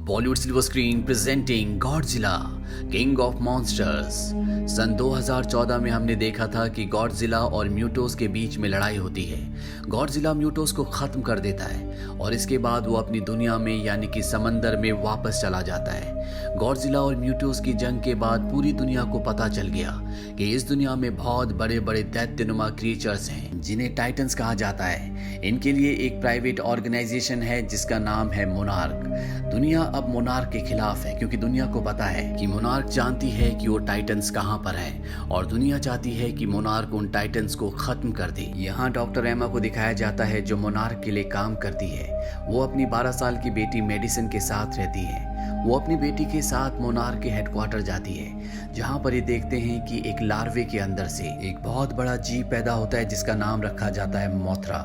Bollywood silver screen presenting Godzilla king of monsters. सन 2014 में हमने देखा था कि गॉडजिला और म्यूटोस के बीच में लड़ाई होती है। गॉडजिला म्यूटोस को खत्म कर देता है और इसके बाद वो अपनी दुनिया में यानी कि समंदर में वापस चला जाता है। गॉडजिला और म्यूटोस की जंग के बाद पूरी दुनिया को पता चल गया कि इस दुनिया में बहुत बड़े बड़े दैत्यनुमा क्रिएचर्स हैं जिन्हें टाइटन्स कहा जाता है। इनके लिए एक प्राइवेट ऑर्गेनाइजेशन है जिसका नाम है मोनार्क। दुनिया अब मोनार्क के खिलाफ है क्योंकि दुनिया को पता है कि मोनार्क जानती है कि वो टाइटन्स कहां पर है और दुनिया चाहती है कि मोनार्क उन टाइटन्स को खत्म कर दे। यहाँ डॉक्टर एमा को दिखाया जाता है जो मोनार्क के लिए काम करती है। वो अपनी 12 साल की बेटी मेडिसन के साथ रहती है। वो अपनी बेटी के साथ मोनार्क के हेडक्वार्टर जाती है जहां पर ये देखते हैं कि एक लार्वे के अंदर से एक बहुत बड़ा जीव पैदा होता है जिसका नाम रखा जाता है मोथरा।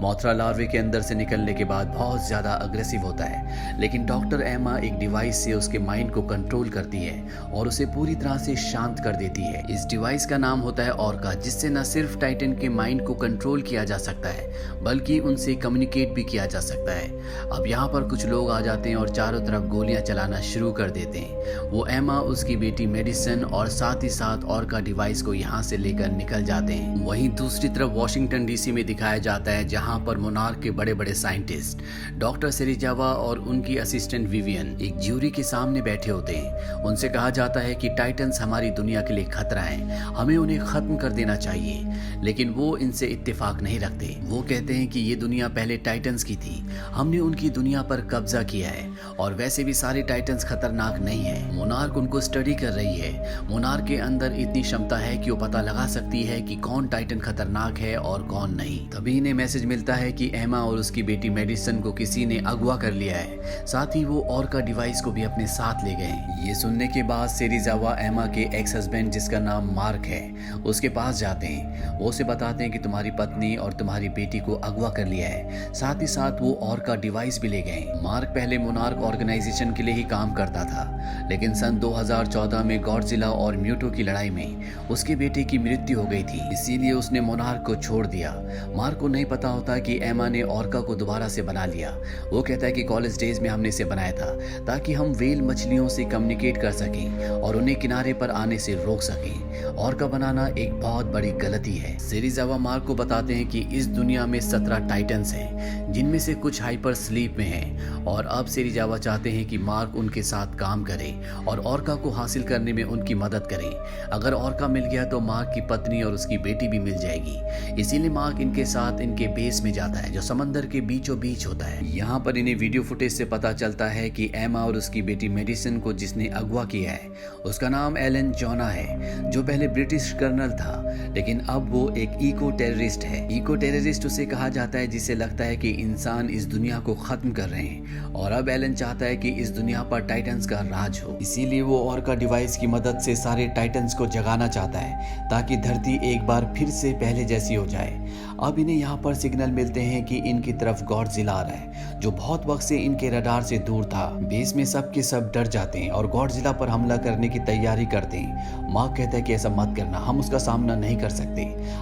मोथरा लार्वे के अंदर से निकलने के बाद बहुत ज्यादा अग्रेसिव होता है, लेकिन डॉक्टर एमा एक डिवाइस से उसके माइंड को कंट्रोल करती है और उसे पूरी तरह से शांत कर देती है। इस डिवाइस का नाम होता है ऑर्का, जिससे न सिर्फ टाइटन के माइंड को कंट्रोल किया जा सकता है बल्कि उनसे कम्युनिकेट भी किया जा सकता है। अब यहाँ पर कुछ लोग आ जाते हैं और चारों तरफ गोलियां चलाना शुरू कर देते हैं। वो एमा, उसकी बेटी मेडिसन और साथ ही साथ ऑर्का डिवाइस को यहाँ से लेकर निकल जाते हैं। वहीं दूसरी तरफ वॉशिंगटन डीसी में दिखाया जाता है जहाँ पर मोनार्क के बड़े बड़े साइंटिस्ट डॉक्टर सेरिजावा और उनकी असिस्टेंट विवियन एक ज्यूरी के सामने बैठे होते हैं। उनसे कहा जाता है कि टाइटन्स हमारी दुनिया के लिए खतरा है, हमें उन्हें खत्म कर देना चाहिए, लेकिन वो इनसे इत्तेफाक नहीं रखते। वो कहते हैं कि ये दुनिया पहले टाइटन्स की थी, हमने उनकी दुनिया पर कब्जा किया है और वैसे भी सारे टाइटन्स खतरनाक नहीं है। मोनार्क उनको स्टडी कर रही है। मोनार्क के अंदर इतनी क्षमता है कि वो पता लगा सकती है कि कौन टाइटन खतरनाक है और कौन नहीं। तभी इन्हें मैसेज मिलता है कि एमा और उसकी बेटी मेडिसन को किसी ने अगवा कर लिया है, साथ ही वो ऑर्का डिवाइस को भी अपने साथ ले गए। ये सुनने के बाद सेरिजावा एमा के एक्स हस्बैंड जिसका नाम मार्क है उसके पास जाते हैं। वो उसे बताते हैं कि तुम्हारी पत्नी और तुम्हारी बेटी को अगवा कर लिया है, साथ ही साथ वो ऑर्का डिवाइस भी ले गए। मार्क पहले मोनार्क ऑर्गेनाइजेशन के लिए ही काम करता था, लेकिन सन 2014 में गॉडजिला और म्यूटो की लड़ाई में उसके बेटे की मृत्यु हो गई थी, इसीलिए उसने मोनार्क को छोड़ दिया। मार्क को नहीं पता होता कि एमा ने ऑर्का को दोबारा से बना लिया। वो कहता है कि कॉलेज डेज में हमने इसे बनाया था ताकि हम व्हेल मछलियों से कम्युनिकेट कर सकें और उन्हें किनारे पर आने से रोक सकें। ऑर्का बनाना एक बहुत बड़ी गलती है। सेरिजावा मार्क को बताते हैं कि इस दुनिया में 17 टाइटन्स हैं जिनमें से कुछ हाइपर स्लीप में हैं और अब सेरिजावा चाहते हैं कि मार्क उनके साथ काम करे और ऑर्का को हासिल करने में उनकी मदद करे। अगर ऑर्का मिल गया तो मार्क की पत्नी और उसकी बेटी भी मिल जाएगी। इसीलिए मार्क इनके साथ इनके बेस में जाता है जो समंदर के बीचों बीच होता है। यहाँ पर इन्हें वीडियो फुटेज से पता चलता है कि एमा और उसकी बेटी मेडिसन को जिसने अगवा किया है उसका नाम एलन जोना है, जो पहले ब्रिटिश कर्नल था लेकिन अब वो एक इको टेररिस्ट है। इको टेररिस्ट उसे कहा जाता है जिसे लगता है कि इंसान इस दुनिया को खत्म कर रहे हैं और अब एलन चाहता है कि इस दुनिया पर टाइटन्स का राज हो। इसीलिए वो ऑर्का डिवाइस की मदद से सारे टाइटन्स को जगाना चाहता है ताकि धरती एक बार फिर से पहले जैसी हो जाए। अब इन्हें यहाँ पर सिग्नल मिलते हैं कि इनकी तरफ गॉडजिला आ रहा है जो बहुत वक्त से इनके रडार से दूर था। बेस में सब के सब डर जाते हैं और गॉडजिला पर हमला करने की तैयारी करते हैं। मार्क कहता है कि ऐसा मत करना, हम उसका सामना नहीं कर सकते।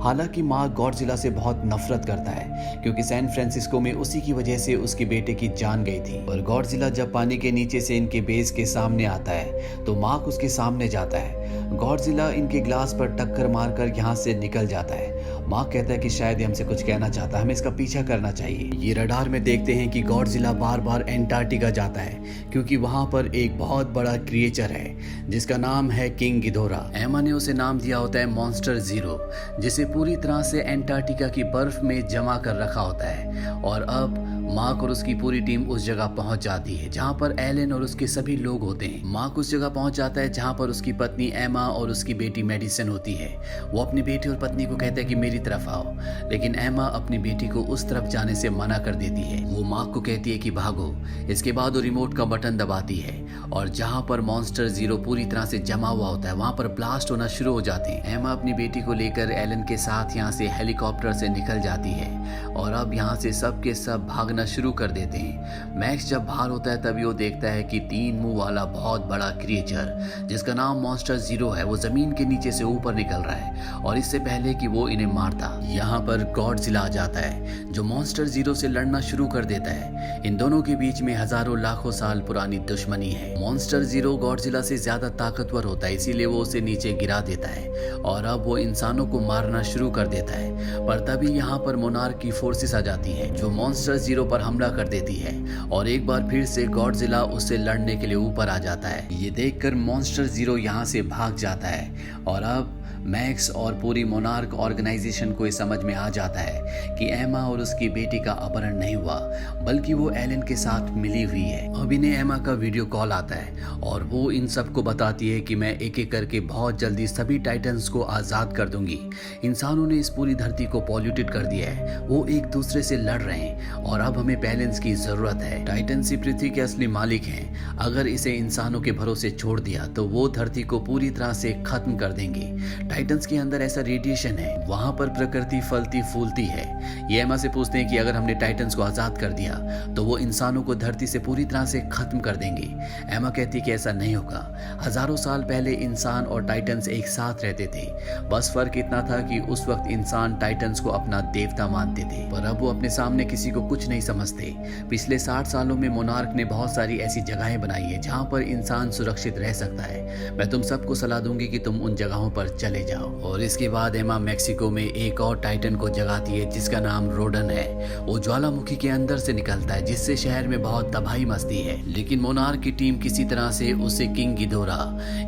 हालांकि मार्क गॉडजिला से बहुत नफरत करता है क्योंकि सैन फ्रांसिस्को में उसी की वजह से उसके बेटे की जान गई थी। और गॉडजिला जब पानी के नीचे से इनके बेस के सामने आता है तो मार्क उसके सामने जाता है। गॉडजिला इनके ग्लास पर टक्कर मारकर यहाँ से निकल जाता है। मार्क कहता है कि शायद हमसे कुछ कहना चाहता है, हमें इसका पीछा करना चाहिए। ये रडार में देखते हैं कि गॉडजिला बार बार एंटार्क्टिका जाता है क्योंकि वहां पर एक बहुत बड़ा क्रिएचर है जिसका नाम है किंग गिदोरा। एमा ने उसे नाम दिया होता है मॉन्स्टर जीरो, जिसे पूरी तरह से एंटार्क्टिका की बर्फ में जमा कर रखा होता है। और अब मार्क और उसकी पूरी टीम उस जगह पहुंच जाती है जहां पर एलन और उसके सभी लोग होते हैं। मार्क उस जगह पहुंच जाता है जहां पर उसकी पत्नी एमा और उसकी बेटी मेडिसन होती है। वो अपनी बेटी और पत्नी को कहता है कि मेरी तरफ आओ, लेकिन एमा अपनी बेटी को उस तरफ जाने से मना कर देती है। वो मार्क को कहती है कि भागो। इसके बाद वो रिमोट का बटन दबाती है और जहां पर मॉन्स्टर जीरो पूरी तरह से जमा हुआ होता है वहां पर ब्लास्ट होना शुरू हो जाते हैं। एमा अपनी बेटी को लेकर एलन के साथ यहाँ से हेलीकॉप्टर से निकल जाती है और अब यहाँ से सब के सब भागना शुरू कर देते हैं। मैक्स जब बाहर होता है तभी वो देखता है कि 3 मुंह वाला बहुत बड़ा क्रिएचर जिसका नाम मॉन्स्टर जीरो है वो जमीन के नीचे से ऊपर निकल रहा है और इससे पहले कि वो इन्हें मारता यहाँ पर गॉडजिला आ जाता है जो मॉन्स्टर जीरो से लड़ना शुरू कर देता है। इन दोनों के बीच में हजारों लाखों साल पुरानी दुश्मनी है। मॉन्स्टर जीरो गॉडजिला से ज्यादा ताकतवर होता है इसीलिए वो उसे नीचे गिरा देता है और अब वो इंसानों को मारना शुरू कर देता है। पर तभी यहाँ पर मोनार्क की फोर्सेस आ जाती हैं जो मॉन्स्टर जीरो पर हमला कर देती है और एक बार फिर से गॉडजिला उससे लड़ने के लिए ऊपर आ जाता है। ये देखकर मॉन्स्टर जीरो यहाँ से भाग जाता है और अब मैक्स और पूरी मोनार्क ऑर्गेनाइजेशन को ये समझ में आ जाता है कि एमा और उसकी बेटी का अपहरण नहीं हुआ बल्कि वो एलन के साथ मिली हुई है। अब इन्हें एमा का वीडियो कॉल आता है और वो इन सबको बताती है कि मैं एक एक करके बहुत जल्दी सभी टाइटन्स को आज़ाद कर दूंगी। इंसानों ने इस पूरी धरती को पॉल्यूटेड कर दिया है, वो एक दूसरे से लड़ रहे हैं और अब हमें बैलेंस की जरूरत है। टाइटन्स ही पृथ्वी के असली मालिक हैं। अगर इसे इंसानों के भरोसे छोड़ दिया तो वो धरती को पूरी तरह से खत्म कर देंगे। टाइटन्स के अंदर ऐसा रेडिएशन है, वहां पर प्रकृति फलती फूलती है। ये एमा से पूछते हैं कि अगर हमने टाइटन्स को आजाद कर दिया तो वो इंसानों को धरती से पूरी तरह से खत्म कर देंगे। एमा कहती है कि ऐसा नहीं होगा। हजारों साल पहले इंसान और टाइटन्स एक साथ रहते थे, बस फर्क इतना था कि उस वक्त इंसान टाइटन्स को अपना देवता मानते थे पर अब वो अपने सामने किसी को कुछ नहीं समझते। पिछले 60 सालों में मोनार्क ने बहुत सारी ऐसी जगहें बनाई है जहाँ पर इंसान सुरक्षित रह सकता है। मैं तुम सबको सलाह दूंगी कि तुम उन जगहों पर चले जाओ। और इसके बाद एमा मेक्सिको में एक और टाइटन को जगाती है जिसका नाम रोडन है। वो ज्वालामुखी के अंदर से निकलता है जिससे शहर में बहुत तबाही मचती है, लेकिन मोनार्क की टीम किसी तरह से उसे किंग गिदोरा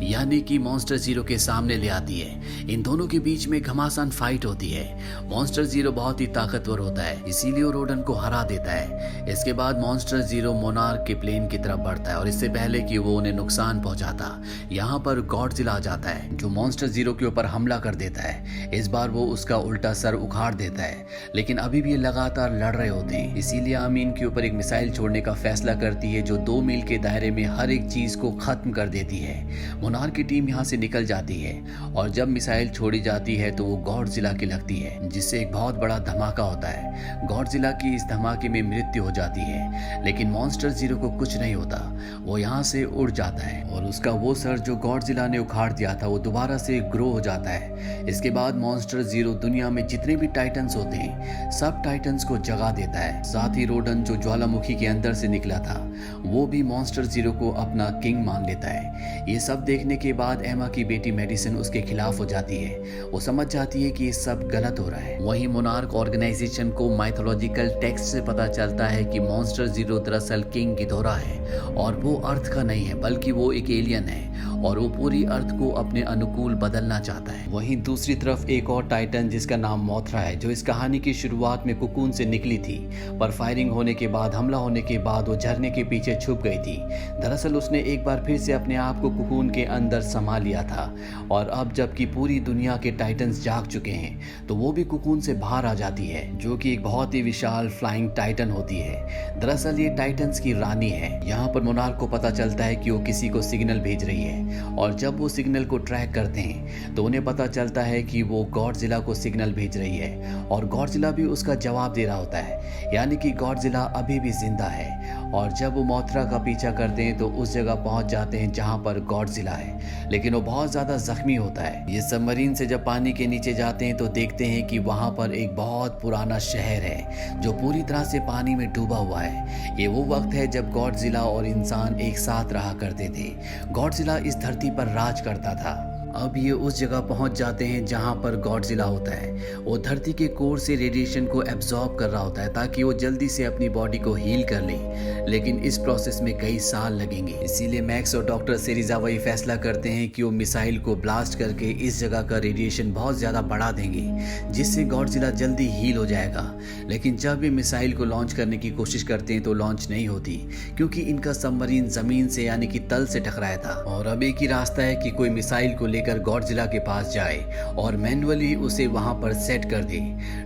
यानी कि मॉन्स्टर जीरो के सामने ले आती है। इन दोनों के बीच में घमासान फाइट होती है। मॉन्स्टर जीरो बहुत ही ताकतवर होता है इसीलिए वो रोडन को हरा देता है। इसके बाद मॉन्स्टर जीरो मोनार्क के प्लेन की तरफ बढ़ता है और इससे पहले कि वो उन्हें नुकसान पहुंचाता यहाँ पर गॉडजिला आ जाता है जो मॉन्स्टर जीरो के ऊपर हमला कर देता है। इस बार वो उसका उल्टा सर उखाड़ देता है, लेकिन अभी भी ये लगातार लड़ रहे होते हैं। इसीलिए आमीन के ऊपर एक मिसाइल छोड़ने का फैसला करती है जो 2 मील के दायरे में हर एक चीज को खत्म कर देती है। मोनार्क की टीम यहाँ से निकल जाती है और जब मिसाइल छोड़ी जाती है तो वो गॉडजिला की लगती है जिससे एक बहुत बड़ा धमाका होता है। गॉडजिला की इस धमाके में मृत्यु हो जाती है, लेकिन मॉन्स्टर जीरो को कुछ नहीं होता। वो यहाँ से उड़ जाता है और उसका वो सर जो गॉडजिला ने उखाड़ दिया था वो दोबारा से ग्रो हो जाता है। इसके बाद मॉन्स्टर जीरो दुनिया में जितने भी टाइटन्स होते हैं सब टाइटन्स को जगा देता है। साथ ही रोडन जो ज्वालामुखी के अंदर से निकला था वो भी मॉन्स्टर जीरो को अपना किंग मान लेता है। ये सब देखने के बाद एमा की बेटी मेडिसिन उसके खिलाफ हो जाती है। वो समझ जाती है कि ये सब गलत हो रहा है। वहीं मोनार्क ऑर्गेनाइजेशन को माइथोलॉजिकल टेक्स्ट से पता चलता है कि मॉन्स्टर जीरो दरअसल किंग गिदोरा है और वो अर्थ का नहीं है बल्कि वो एक एलियन है और वो पूरी अर्थ को अपने अनुकूल बदलना चाहता है। वहीं दूसरी तरफ एक और टाइटन जिसका नाम मोथरा है जो इस कहानी की शुरुआत में कुकून से निकली थी पर फायरिंग होने के बाद हमला होने के बाद वो झरने के पीछे छुप गई थी। दरअसल उसने एक बार फिर से अपने आप को कुकून के अंदर समा लिया था और अब जबकि पूरी दुनिया के टाइटन्स जाग चुके हैं तो वो भी कुकून से बाहर आ जाती है जो कि एक बहुत ही विशाल फ्लाइंग टाइटन होती है। दरअसल ये टाइटन्स की रानी है। यहाँ पर मोनार्क को पता चलता है कि वो किसी को सिग्नल भेज रही है और जब वो सिग्नल को ट्रैक करते हैं तो उन्हें पता चलता है कि वो गॉडजिला को सिग्नल भेज रही है और गॉडजिला भी उसका जवाब दे रहा होता है, यानी कि गॉडजिला अभी भी जिंदा है। और जब वो मोथरा का पीछा करते हैं तो उस जगह पहुंच जाते हैं जहां पर गॉडजिला है, लेकिन वो बहुत ज्यादा जख्मी होता है। ये सबमरीन से जब पानी के नीचे जाते हैं तो देखते हैं कि वहां पर एक बहुत पुराना शहर है जो पूरी तरह से पानी में डूबा हुआ है। ये वो वक्त है जब गॉडजिला और इंसान एक साथ रहा करते थे। गॉडजिला इस धरती पर राज करता था। अब ये उस जगह पहुंच जाते हैं जहां पर गॉडजिला होता है। वो धरती के कोर से रेडिएशन को एब्जॉर्ब कर रहा होता है ताकि वो जल्दी से अपनी बॉडी को हील कर ले, लेकिन इस प्रोसेस में कई साल लगेंगे। इसीलिए मैक्स और डॉक्टर सेरिजावा ये फैसला करते हैं कि वो मिसाइल को ब्लास्ट करके इस जगह का रेडिएशन बहुत ज़्यादा बढ़ा देंगे जिससे गॉडजिला जल्दी हील हो जाएगा। लेकिन जब ये मिसाइल को लॉन्च करने की कोशिश करते हैं तो लॉन्च नहीं होती क्योंकि इनका सबमरीन ज़मीन से यानी कि तल से टकराया था। और अब एक ही रास्ता है कि कोई मिसाइल को लेकर लेकर गॉडजिला के पास जाए और मैन्युअली उसे वहां पर सेट कर दे।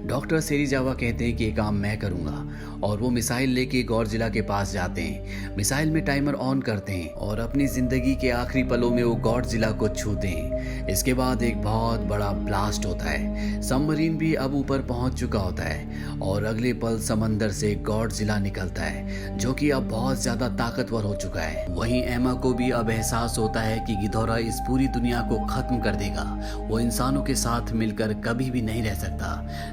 डॉक्टर सेरिजावा कहते हैं कि ये काम मैं करूंगा और वो मिसाइल लेके गॉडजिला के पास जाते हैं। मिसाइल में टाइमर ऑन करते हैं और अपनी जिंदगी के आखिरी पलों में वो गॉडजिला को छूते हैं। इसके बाद एक बहुत बड़ा ब्लास्ट होता है। सबमरीन भी अब ऊपर पहुंच चुका होता है और अगले पल समंदर से गॉडजिला निकलता है जो कि अब बहुत ज्यादा ताकतवर हो चुका है। वहीं एमा को भी अब एहसास होता है कि गिदोरा इस पूरी दुनिया को खत्म कर देगा। वो इंसानों के साथ मिलकर कभी भी नहीं रह सकता।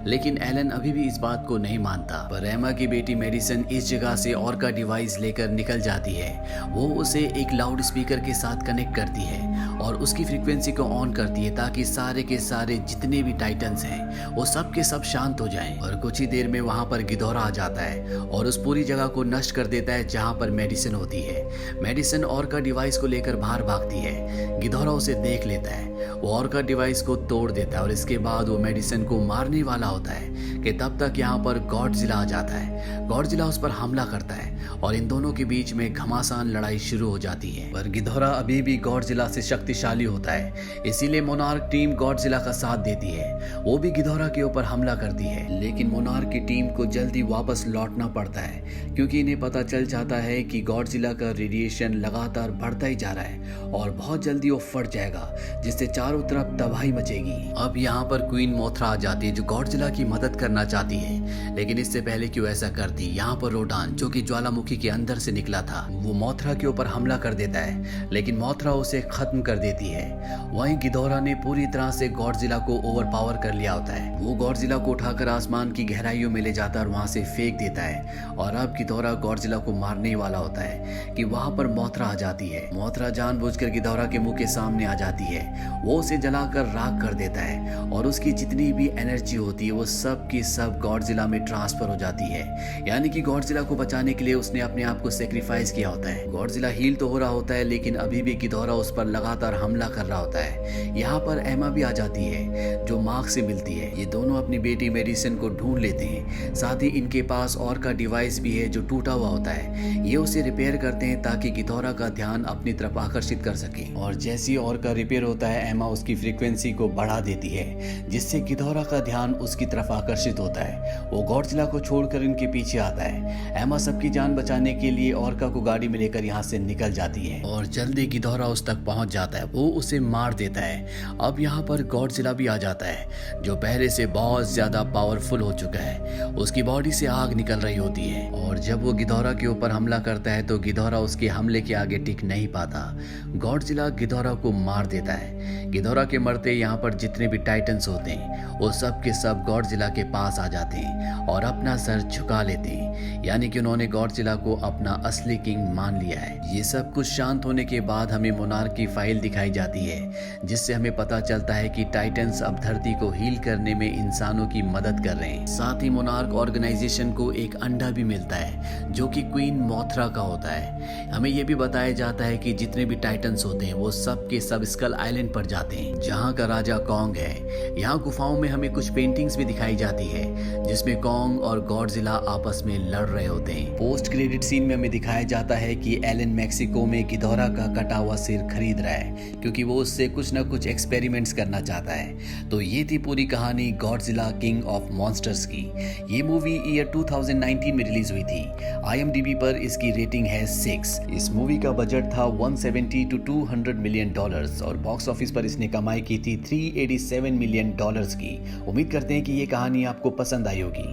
लेकिन एलन अभी भी इस बात को नहीं मानता। पर एमा की बेटी मेडिसन इस जगह से ऑर्का डिवाइस लेकर निकल जाती है। वो उसे एक लाउड स्पीकर के साथ कनेक्ट करती है और उसकी फ्रीक्वेंसी को ऑन करती है ताकि सारे के सारे जितने भी टाइटन्स हैं वो सब के सब शांत हो जाएं। और कुछ ही देर में वहां पर गिदोरा आ जाता है और उस पूरी जगह को नष्ट कर देता है जहां पर मेडिसिन होती है। मेडिसिन ऑर्का डिवाइस को लेकर बाहर भागती है। गिदोरा उसे देख लेता है। वो ऑर्का डिवाइस को तोड़ देता है और इसके बाद वो मेडिसिन को मारने वाला होता है कि तब तक यहाँ पर गॉडजिला आ जाता है। गॉडजिला उस पर हमला करता है और इन दोनों के बीच में घमासान लड़ाई शुरू हो जाती है। पर गिदोरा अभी भी गॉडजिला से शक्तिशाली होता है, इसीलिए मोनार्क टीम गॉडजिला का साथ देती है। वो भी गिदोरा के ऊपर हमला करती है, लेकिन मोनार्क की टीम को जल्दी वापस लौटना पड़ता है क्योंकि इन्हें पता चल जाता है कि गॉडजिला का रेडिएशन लगातार बढ़ता ही जा रहा है और बहुत जल्दी वो फट जाएगा जिससे चारों तरफ तबाही मचेगी। अब यहाँ पर क्वीन मोथरा आ जाती है जो गॉडजिला की मदद करना चाहती है, लेकिन इससे पहले कि वो ऐसा करती, यहाँ पर रोडान जो कि ज्वालामुखी के अंदर से निकला था वो मोथरा के ऊपर हमला कर देता है, लेकिन मोथरा उसे खत्म कर देती है। वहीं गिदोरा ने पूरी तरह से गॉडजिला को ओवरपावर कर लिया होता है। वो गॉडजिला को उठाकर आसमान की गहराइयों में ले जाता है और वहां से फेंक देता है और अब गिदोरा गॉडजिला को मारने वाला होता है कि वहां पर मोथरा आ जाती है। मोथरा जानबूझकर गिदोरा के मुंह के सामने आ जाती है। वो उसे जलाकर राख कर देता है और उसकी जितनी भी एनर्जी होती है वो सब की सब गॉडजिला में ट्रांसफर हो जाती है। यानी कि गॉडजिला को बचाने के लिए उसने अपने आप को सेक्रीफाइस किया होता है। गॉडजिला हील तो हो रहा होता है लेकिन अभी भी गिदोरा उस पर लगातार हमला कर रहा होता है। यहाँ पर एमा भी आ जाती है जो मार्क से मिलती है। ये दोनों अपनी बेटी मेडिसिन को ढूंढ लेते हैं। साथ ही इनके पास और का डिवाइस भी है जो टूटा हुआ होता है। ये उसे रिपेयर करते हैं ताकि गिदोरा का ध्यान अपनी तरफ आकर्षित कर सके। और जैसे ही और का रिपेयर होता है एमा उसकी फ्रीक्वेंसी को बढ़ा देती है जिससे गिदोरा का ध्यान उसकी तरफ आकर्षित होता है। वो गॉडजिला को छोड़कर इनके पीछे आता है। एमा सबकी जान बचाने के लिए ऑर्का को गाड़ी में लेकर यहाँ से निकल जाती है और जल्दी गिदोरा उस तक पहुंच जाता है। वो उसे मार देता है। अब यहाँ पर गॉडजिला भी आ जाता है जो पहले से बहुत ज्यादा पावरफुल हो चुका है। उसकी बॉडी से आग निकल रही होती है और जब वो गिदोरा के ऊपर हमला करता है तो गिदोरा उसके हमले के आगे टिक नहीं पाता। गॉडजिला गिदोरा को मार देता है। गिदोरा के मरते यहाँ पर जितने भी टाइटन्स होते हैं वो सब के सब गॉडजिला के पास आ जाते हैं और अपना सर झुका लेते हैं, यानी कि उन्होंने गॉडजिला को अपना असली किंग मान लिया है। ये सब कुछ शांत होने के बाद हमें मोनार्क की फाइल दिखाई जाती है जिससे हमें पता चलता है कि टाइटन्स अब धरती को हील करने में इंसानों की मदद कर रहे हैं। साथ ही मोनार्क ऑर्गेनाइजेशन को एक अंडा भी मिलता है जो कि क्वीन मोथरा का होता है। हमें यह भी बताया जाता है कि जितने भी टाइटन्स होते हैं वो सब के सब स्कल आइलैंड पर जाते हैं जहाँ का राजा कॉन्ग है। यहाँ गुफाओं में हमें कुछ पेंटिंग्स भी दिखाई जाती है जिसमें कॉन्ग और गॉडजिला आपस में लड़ रहे होते हैं। पोस्ट क्रेडिट सीन में हमें दिखाया जाता है कि एलन मैक्सिको में गिदोरा का कटा हुआ सिर खरीद रहा है क्योंकि वो उससे कुछ ना कुछ एक्सपेरिमेंट्स करना चाहता है। तो ये थी पूरी कहानी गॉडजिला किंग ऑफ मॉन्स्टर्स की। ये मूवी ईयर 2019 में रिलीज हुई थी। IMDb पर इसकी रेटिंग है 6। इस मूवी का बजट था 170 to 200 मिलियन डॉलर्स और बॉक्स ऑफिस पर इसने कमाई की थी 387 मिलियन डॉलर्स की। उम्मीद करते हैं कि ये कहानी आपको पसंद आई होगी।